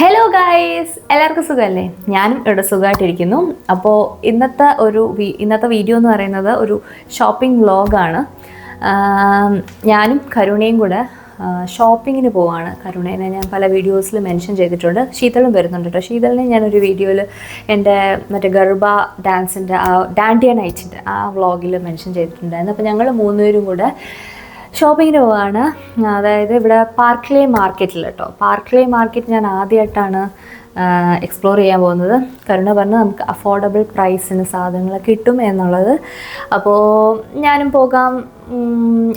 Hello guys, എല്ലാവർക്കും സുഖമല്ലേ? ഞാനും ഇവിടെ സുഖമായിട്ടിരിക്കുന്നു. അപ്പോൾ ഇന്നത്തെ വീഡിയോ എന്ന് പറയുന്നത് ഒരു ഷോപ്പിംഗ് വ്ലോഗാണ്. ഞാനും കരുണയും കൂടെ ഷോപ്പിങ്ങിന് പോവാണ്. കരുണേനെ ഞാൻ പല വീഡിയോസിൽ മെൻഷൻ ചെയ്തിട്ടുണ്ട്. ശീതളും വരുന്നുണ്ട് കേട്ടോ. ശീതളിനെ ഞാനൊരു വീഡിയോയിൽ എൻ്റെ മറ്റേ ഗർഭ ഡാൻസിൻ്റെ ഡാൻഡിയ നൈറ്റിൻ്റെ വ്ലോഗിൽ മെൻഷൻ ചെയ്തിട്ടുണ്ടായിരുന്നു. അപ്പോൾ ഞങ്ങൾ മൂന്നുപേരും കൂടെ ഷോപ്പിങ്ങിന് പോവാണ്. അതായത് ഇവിടെ പാർക്ക്ലേ മാർക്കറ്റിൽ കേട്ടോ. പാർക്ക്ലേ മാർക്കറ്റ് ഞാൻ ആദ്യമായിട്ടാണ് എക്സ്പ്ലോർ ചെയ്യാൻ പോകുന്നത്. കരുണ പറഞ്ഞ് നമുക്ക് അഫോർഡബിൾ പ്രൈസിന് സാധനങ്ങൾ കിട്ടും എന്നുള്ളത്. അപ്പോൾ ഞാനും പോകാം.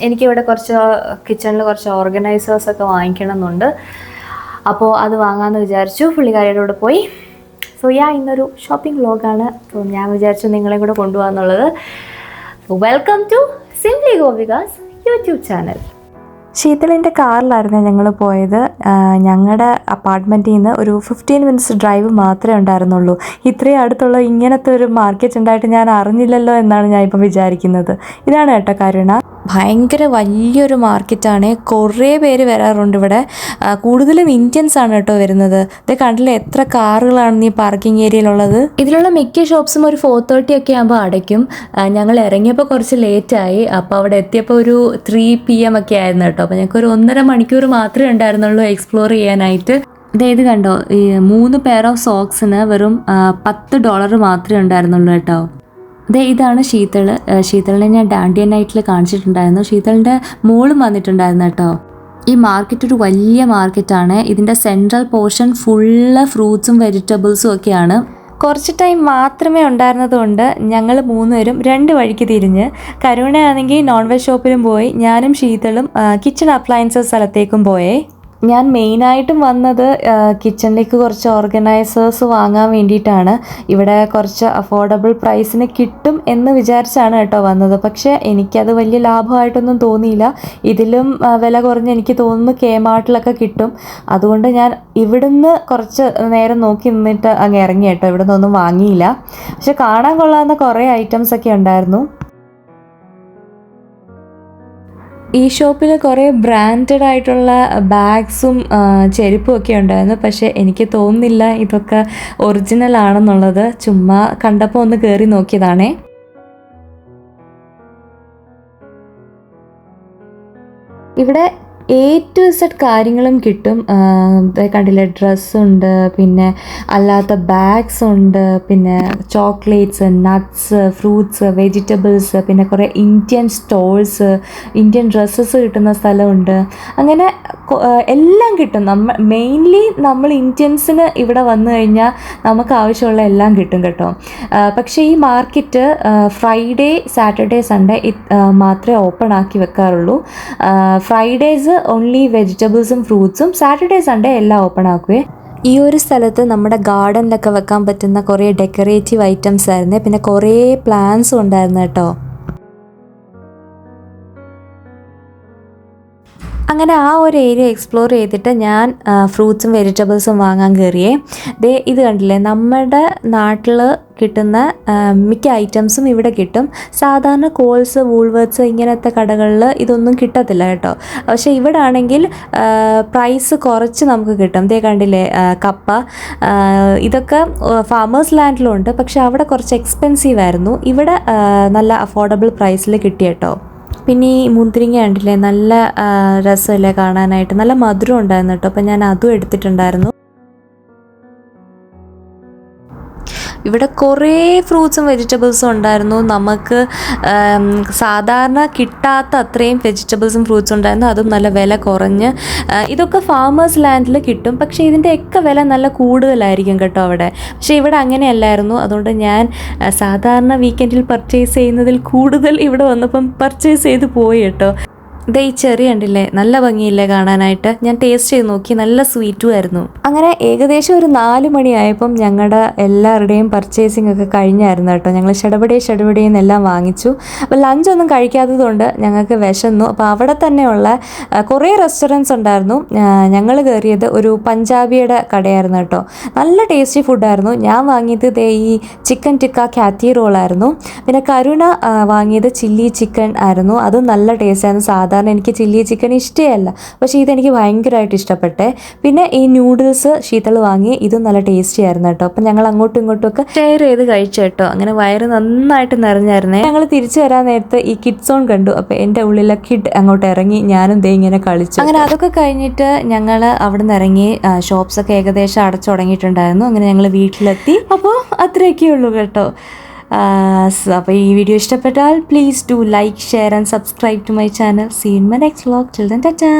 എനിക്കിവിടെ കിച്ചണിൽ കുറച്ച് ഓർഗനൈസേഴ്സൊക്കെ വാങ്ങിക്കണം എന്നുണ്ട്. അപ്പോൾ അത് വാങ്ങാമെന്ന് വിചാരിച്ചു. പുള്ളിക്കാരിയുടെ കൂടെ പോയി. ഇന്നൊരു ഷോപ്പിംഗ് വ്ലോഗാണ്. അപ്പോൾ ഞാൻ വിചാരിച്ചു നിങ്ങളെയും കൂടെ കൊണ്ടുപോകാമെന്നുള്ളത്. Welcome to simply Gopika's YouTube channel. ശീതളിൻ്റെ കാറിലായിരുന്നു ഞങ്ങൾ പോയത്. ഞങ്ങളുടെ അപ്പാർട്ട്മെൻറ്റിൽ നിന്ന് ഒരു 15 മിനിറ്റ്സ് ഡ്രൈവ് മാത്രമേ ഉണ്ടായിരുന്നുള്ളൂ. ഇത്രയും അടുത്തുള്ള ഇങ്ങനത്തെ ഒരു മാർക്കറ്റ് ഉണ്ടായിട്ട് ഞാൻ അറിഞ്ഞില്ലല്ലോ എന്നാണ് ഞാൻ ഇപ്പം വിചാരിക്കുന്നത്. ഇതാണ് കേട്ടോ കരുണ. ഭയങ്കര വലിയൊരു മാർക്കറ്റാണ്. കുറേ പേര് വരാറുണ്ട് ഇവിടെ. കൂടുതലും ഇന്ത്യൻസ് ആണ് കേട്ടോ വരുന്നത്. ഇത് കണ്ടില്ലേ എത്ര കാറുകളാണ് ഈ പാർക്കിംഗ് ഏരിയയിലുള്ളത്. ഇതിലുള്ള മിക്ക ഷോപ്സും ഒരു 4:30 ഒക്കെ ആകുമ്പോൾ അടയ്ക്കും. ഞങ്ങൾ ഇറങ്ങിയപ്പോൾ കുറച്ച് ലേറ്റായി. അപ്പോൾ അവിടെ എത്തിയപ്പോൾ ഒരു 3 PM ഒക്കെ ആയിരുന്നു കേട്ടോ. അപ്പോൾ ഞങ്ങൾക്ക് ഒരു 1.5 മണിക്കൂർ മാത്രമേ ഉണ്ടായിരുന്നുള്ളൂ എക്സ്പ്ലോർ ചെയ്യാനായിട്ട്. ഇത് കണ്ടോ, ഈ 3 പെയർ ഓഫ് സോക്സിന് വെറും $10 മാത്രമേ ഉണ്ടായിരുന്നുള്ളൂ കേട്ടോ. ഇതാണ് ശീതളിനെ ഞാൻ ഡാൻഡിയ നൈറ്റിൽ കാണിച്ചിട്ടുണ്ടായിരുന്നു. ശീതളിൻ്റെ മോളും വന്നിട്ടുണ്ടായിരുന്നു കേട്ടോ. ഈ മാർക്കറ്റ് ഒരു വലിയ മാർക്കറ്റാണ്. ഇതിൻ്റെ സെൻട്രൽ പോർഷൻ ഫുള്ള് ഫ്രൂട്ട്സും വെജിറ്റബിൾസും ഒക്കെയാണ്. കുറച്ച് ടൈം മാത്രമേ ഉണ്ടായിരുന്നതുകൊണ്ട് ഞങ്ങൾ മൂന്നുപേരും 2 വഴിക്ക് തിരിഞ്ഞ്, കരുണയാണെങ്കിൽ നോൺ വെജ് ഷോപ്പിലും പോയി, ഞാനും ശീതളും കിച്ചൺ അപ്ലയൻസസ് സ്ഥലത്തേക്കും പോയേ. ഞാൻ മെയിനായിട്ടും വന്നത് കിച്ചണിലേക്ക് കുറച്ച് ഓർഗനൈസേഴ്സ് വാങ്ങാൻ വേണ്ടിയിട്ടാണ്. ഇവിടെ കുറച്ച് അഫോർഡബിൾ പ്രൈസിന് കിട്ടും എന്ന് വിചാരിച്ചാണ് കേട്ടോ വന്നത്. പക്ഷേ എനിക്കത് വലിയ ലാഭമായിട്ടൊന്നും തോന്നിയില്ല. ഇതിലും വില കുറഞ്ഞ് എനിക്ക് തോന്നുന്നു Kmartലൊക്കെ കിട്ടും. അതുകൊണ്ട് ഞാൻ ഇവിടുന്ന് കുറച്ച് നേരം നോക്കി നിന്നിട്ട് അങ്ങ് ഇറങ്ങി കേട്ടോ. ഇവിടെ നിന്നൊന്നും വാങ്ങിയില്ല. പക്ഷെ കാണാൻ കൊള്ളാവുന്ന കുറേ ഐറ്റംസ് ഒക്കെ ഉണ്ടായിരുന്നു. ഈ ഷോപ്പിൽ കുറേ ബ്രാൻഡഡ് ആയിട്ടുള്ള ബാഗ്സും ചെരുപ്പും ഒക്കെ ഉണ്ടായിരുന്നു. പക്ഷേ എനിക്ക് തോന്നുന്നില്ല ഇതൊക്കെ ഒറിജിനൽ ആണെന്നുള്ളത്. ചുമ്മാ കണ്ടപ്പോൾ ഒന്ന് കയറി നോക്കിയതാണേ. ഇവിടെ A to Z കാര്യങ്ങളും കിട്ടും. കണ്ടില്ലേ, ഡ്രസ്സുണ്ട്, പിന്നെ അല്ലാത്ത ബാഗ്സ് ഉണ്ട്, പിന്നെ ചോക്ലേറ്റ്സ്, നട്ട്സ്, ഫ്രൂട്ട്സ്, വെജിറ്റബിൾസ്, പിന്നെ കുറേ ഇന്ത്യൻ സ്റ്റോൾസ്, ഇന്ത്യൻ ഡ്രസ്സസ് കിട്ടുന്ന സ്ഥലമുണ്ട്. അങ്ങനെ എല്ലാം കിട്ടും. മെയിൻലി നമ്മൾ ഇന്ത്യൻസിന് ഇവിടെ വന്നു കഴിഞ്ഞാൽ നമുക്ക് ആവശ്യമുള്ള എല്ലാം കിട്ടും കേട്ടോ. പക്ഷേ ഈ മാർക്കറ്റ് ഫ്രൈഡേ, സാറ്റർഡേ, സൺഡേ മാത്രമേ ഓപ്പൺ ആക്കി വെക്കാറുള്ളൂ. ഫ്രൈഡേസ് ഓൺലി വെജിറ്റബിൾസും ഫ്രൂട്ട്സും, സാറ്റർഡേ സൺഡേ എല്ലാം ഓപ്പൺ ആക്കുവേ. ഈ ഒരു സ്ഥലത്ത് നമ്മുടെ ഗാർഡനിലൊക്കെ വെക്കാൻ പറ്റുന്ന കുറേ ഡെക്കറേറ്റീവ് ഐറ്റംസ് ആയിരുന്നു. പിന്നെ കുറേ പ്ലാന്റ്സും ഉണ്ടായിരുന്നു കേട്ടോ. അങ്ങനെ ആ ഒരു ഏരിയ എക്സ്പ്ലോർ ചെയ്തിട്ട് ഞാൻ ഫ്രൂട്ട്സും വെജിറ്റബിൾസും വാങ്ങാൻ കയറിയേ. ഇത് കണ്ടില്ലേ, നമ്മുടെ നാട്ടിൽ കിട്ടുന്ന മിക്ക ഐറ്റംസും ഇവിടെ കിട്ടും. സാധാരണ കോൾസ്, വൂൾവേർട്സ് ഇങ്ങനത്തെ കടകളിൽ ഇതൊന്നും കിട്ടത്തില്ല കേട്ടോ. പക്ഷേ ഇവിടെ ആണെങ്കിൽ പ്രൈസ് കുറച്ച് നമുക്ക് കിട്ടും. കണ്ടില്ലേ, കപ്പ, ഇതൊക്കെ ഫാമേഴ്സ് ലാൻഡിലുണ്ട്. പക്ഷെ അവിടെ കുറച്ച് എക്സ്പെൻസീവ് ആയിരുന്നു. ഇവിടെ നല്ല അഫോർഡബിൾ പ്രൈസിൽ കിട്ടി കേട്ടോ. പിന്നെ ഈ മുന്തിരിങ്ങ കണ്ടില്ലേ, നല്ല രസമല്ലേ കാണാനായിട്ട്. നല്ല മധുരം ഉണ്ടായിരുന്നു കേട്ടോ. അപ്പം ഞാൻ അതും എടുത്തിട്ടുണ്ടായിരുന്നു. ഇവിടെ കുറേ ഫ്രൂട്ട്സും വെജിറ്റബിൾസും ഉണ്ടായിരുന്നു. നമുക്ക് സാധാരണ കിട്ടാത്ത അത്രയും വെജിറ്റബിൾസും ഫ്രൂട്ട്സും ഉണ്ടായിരുന്നു. അതും നല്ല വില കുറഞ്ഞ്. ഇതൊക്കെ ഫാമേഴ്സ് ലാൻഡിൽ കിട്ടും. പക്ഷേ ഇതിൻ്റെയൊക്കെ വില നല്ല കൂടുതലായിരിക്കും കേട്ടോ അവിടെ. പക്ഷേ ഇവിടെ അങ്ങനെയല്ലായിരുന്നു. അതുകൊണ്ട് ഞാൻ സാധാരണ വീക്കെൻഡിൽ പർച്ചേസ് ചെയ്യുന്നതിൽ കൂടുതൽ ഇവിടെ വന്നപ്പം പർച്ചേസ് ചെയ്ത് പോയി കേട്ടോ. ഈ ചെറി കണ്ടില്ലേ, നല്ല ഭംഗിയില്ലേ കാണാനായിട്ട്. ഞാൻ ടേസ്റ്റ് ചെയ്ത് നോക്കി, നല്ല സ്വീറ്റും ആയിരുന്നു. അങ്ങനെ ഏകദേശം ഒരു 4 മണിയായപ്പം ഞങ്ങളുടെ എല്ലാവരുടെയും പർച്ചേസിംഗ് ഒക്കെ കഴിഞ്ഞായിരുന്നു കേട്ടോ. ഞങ്ങൾ ഷടപടേന്ന് എല്ലാം വാങ്ങിച്ചു. അപ്പോൾ ലഞ്ചൊന്നും കഴിക്കാത്തതുകൊണ്ട് ഞങ്ങൾക്ക് വിശന്നു. അപ്പോൾ അവിടെ തന്നെയുള്ള കുറേ റെസ്റ്റോറൻറ്റ്സ് ഉണ്ടായിരുന്നു. ഞങ്ങൾ കയറിയത് ഒരു പഞ്ചാബിയുടെ കടയായിരുന്നു കേട്ടോ. നല്ല ടേസ്റ്റി ഫുഡായിരുന്നു. ഞാൻ വാങ്ങിയത് ഈ ചിക്കൻ ടിക്ക കാത്തി റോളായിരുന്നു. പിന്നെ കരുണ വാങ്ങിയത് ചില്ലി ചിക്കൻ ആയിരുന്നു. അതും നല്ല ടേസ്റ്റായിരുന്നു. സാധാരണ കാരണം എനിക്ക് ചില്ലി ചിക്കൻ ഇഷ്ടമല്ല. പക്ഷേ ഇതെനിക്ക് ഭയങ്കരമായിട്ട് ഇഷ്ടപ്പെട്ടെ. പിന്നെ ഈ നൂഡിൽസ് ശീതൾ വാങ്ങി, ഇതും നല്ല ടേസ്റ്റി ആയിരുന്നു കേട്ടോ. അപ്പം ഞങ്ങൾ അങ്ങോട്ടും ഇങ്ങോട്ടും ഒക്കെ ഷെയർ ചെയ്ത് കഴിച്ചു കേട്ടോ. അങ്ങനെ വയറ് നന്നായിട്ട് നിറഞ്ഞായിരുന്നേ. ഞങ്ങൾ തിരിച്ചു വരാൻ നേരത്ത് ഈ കിഡ് സോൺ കണ്ടു. അപ്പോൾ എൻ്റെ ഉള്ളിലെ കിഡ് അങ്ങോട്ട് ഇറങ്ങി, ഞാനും ദേ ഇങ്ങനെ കളിച്ചു. അങ്ങനെ അതൊക്കെ കഴിഞ്ഞിട്ട് ഞങ്ങൾ അവിടെ നിന്ന് ഇറങ്ങി. ഷോപ്സൊക്കെ ഏകദേശം അടച്ചു തുടങ്ങിയിട്ടുണ്ടായിരുന്നു. അങ്ങനെ ഞങ്ങൾ വീട്ടിലെത്തി. അപ്പോൾ അത്രയൊക്കെ ഉള്ളൂ കേട്ടോ. അപ്പോൾ ഈ വീഡിയോ ഇഷ്ടപ്പെട്ടാൽ please do like, share and subscribe to my channel. See in my next vlog. Till then Tata.